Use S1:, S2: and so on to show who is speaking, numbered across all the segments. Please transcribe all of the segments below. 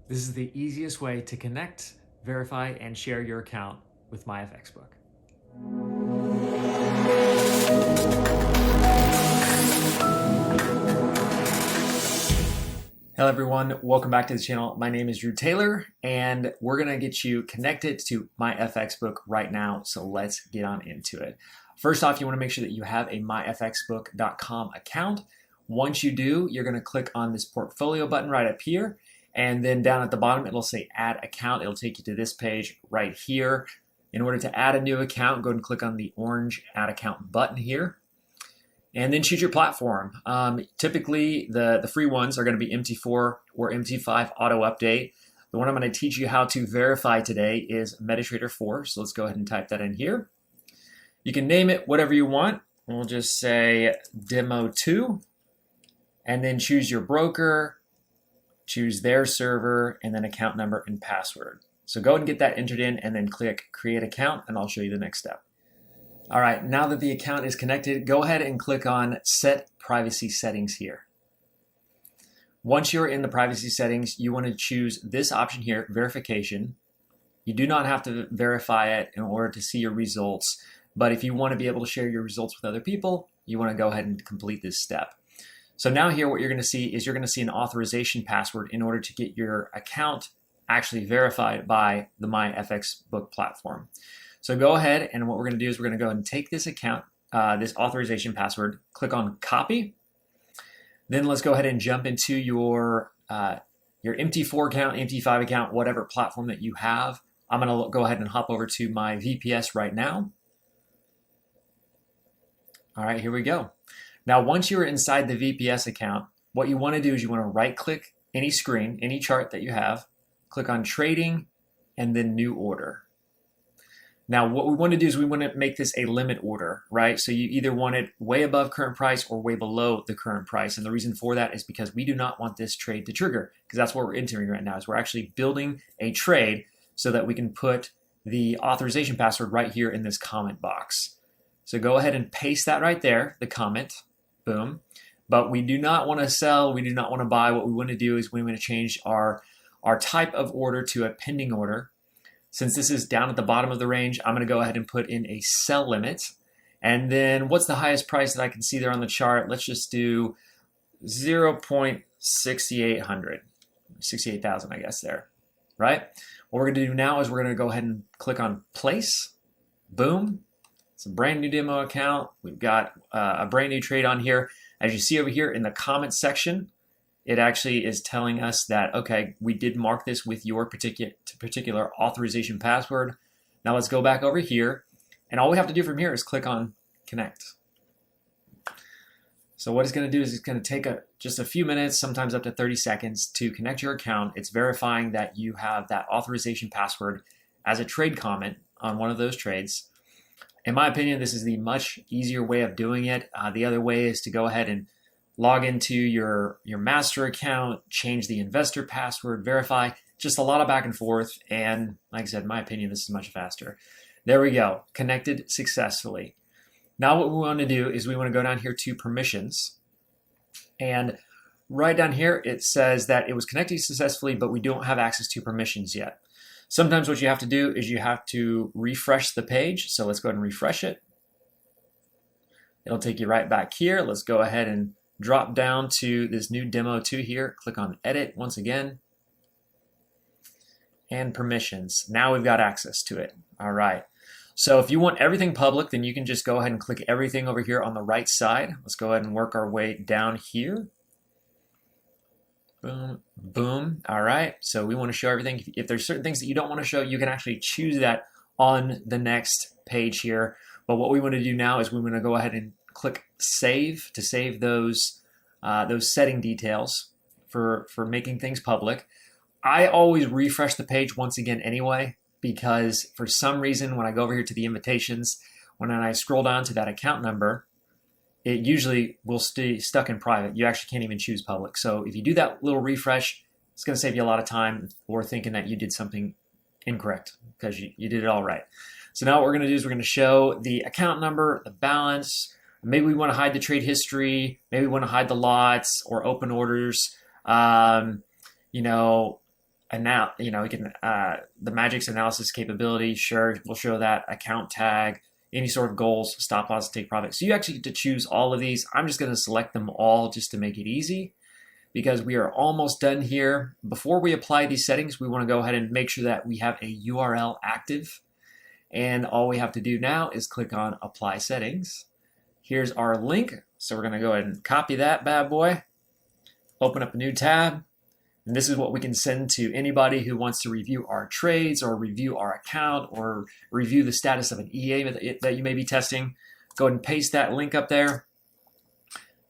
S1: This is the easiest way to connect, verify, and share your account with Myfxbook. Hello everyone, welcome back to the channel. My name is Drew Taylor and we're gonna get you connected to Myfxbook right now, so let's get on into it. First off, you wanna make sure that you have a myfxbook.com account. Once you do, you're gonna click on this portfolio button right up here, and then down at the bottom it'll say add account. It'll take you to this page right here. In order to add a new account, go ahead and click on the orange add account button here. And then choose your platform. Typically, the free ones are going to be MT4 or MT5 auto update. The one I'm going to teach you how to verify today is MetaTrader 4. So let's go ahead and type that in here. You can name it whatever you want. We'll just say Demo 2. And then choose your broker, choose their server, and then account number and password. So go ahead and get that entered in and then click Create Account, and I'll show you the next step. All right, now that the account is connected, go ahead and click on Set Privacy Settings here. Once you're in the privacy settings, you want to choose this option here, Verification. You do not have to verify it in order to see your results, but if you want to be able to share your results with other people, you want to go ahead and complete this step. So now here what you're going to see is you're going to see an authorization password in order to get your account actually verified by the Myfxbook platform. So go ahead, and what we're going to do is we're going to go and take this account, this authorization password, click on copy. Then let's go ahead and jump into your MT4 account, MT5 account, whatever platform that you have. I'm going to go ahead and hop over to my VPS right now. All right, here we go. Now, once you're inside the VPS account, what you want to do is you want to right-click any screen, any chart that you have, click on Trading, and then New Order. Now, what we want to do is we want to make this a limit order, right? So you either want it way above current price or way below the current price. And the reason for that is because we do not want this trade to trigger, because that's what we're entering right now, is we're actually building a trade so that we can put the authorization password right here in this comment box. So go ahead and paste that right there, the comment, boom. But we do not want to sell, we do not want to buy. What we want to do is we want to change our type of order to a pending order. Since this is down at the bottom of the range, I'm going to go ahead and put in a sell limit. And then what's the highest price that I can see there on the chart? Let's just do 0.6800, 68,000, I guess there, right? What we're going to do now is we're going to go ahead and click on place. Boom. It's a brand new demo account. We've got a brand new trade on here. As you see over here in the comments section, it actually is telling us that, okay, we did mark this with your particular authorization password. Now let's go back over here, and all we have to do from here is click on connect. So what it's going to do is it's going to take just a few minutes, sometimes up to 30 seconds, to connect your account. It's verifying that you have that authorization password as a trade comment on one of those trades. In my opinion, this is the much easier way of doing it. The other way is to go ahead and log into your master account, change the investor password, verify, just a lot of back and forth. And like I said, in my opinion, this is much faster. There we go, connected successfully. Now what we want to do is we want to go down here to permissions. And right down here, it says that it was connected successfully, but we don't have access to permissions yet. Sometimes what you have to do is you have to refresh the page. So let's go ahead and refresh it. It'll take you right back here. Let's go ahead and drop down to this new demo 2 here, click on edit once again, and permissions. Now we've got access to it. All right. So if you want everything public, then you can just go ahead and click everything over here on the right side. Let's go ahead and work our way down here. Boom, boom. All right. So we want to show everything. If there's certain things that you don't want to show, you can actually choose that on the next page here. But what we want to do now is we want to go ahead and click Save to save those setting details for making things public. I always refresh the page once again anyway, because for some reason when I go over here to the invitations, when I scroll down to that account number, it usually will stay stuck in private. You actually can't even choose public. So if you do that little refresh, it's going to save you a lot of time or thinking that you did something incorrect, because you did it all right. So now what we're going to do is we're going to show the account number, the balance. Maybe we want to hide the trade history. Maybe we want to hide the lots or open orders. You know, and now, you know, we can, the Magic's analysis capability, sure, we'll show that. Account tag, any sort of goals, stop loss, take profit. So you actually get to choose all of these. I'm just going to select them all just to make it easy, because we are almost done here. Before we apply these settings, we want to go ahead and make sure that we have a URL active. And all we have to do now is click on Apply Settings. Here's our link. So we're going to go ahead and copy that bad boy, open up a new tab. And this is what we can send to anybody who wants to review our trades or review our account or review the status of an EA that you may be testing. Go ahead and paste that link up there.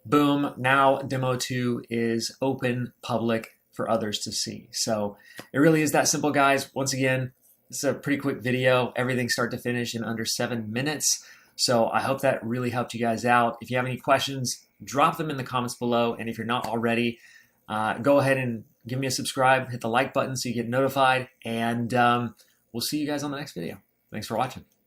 S1: Boom, now Demo 2 is open, public for others to see. So it really is that simple, guys. Once again, this is a pretty quick video, everything start to finish in under 7 minutes. So I hope that really helped you guys out. If you have any questions, drop them in the comments below. And if you're not already, go ahead and give me a subscribe, hit the like button so you get notified, and we'll see you guys on the next video. Thanks for watching.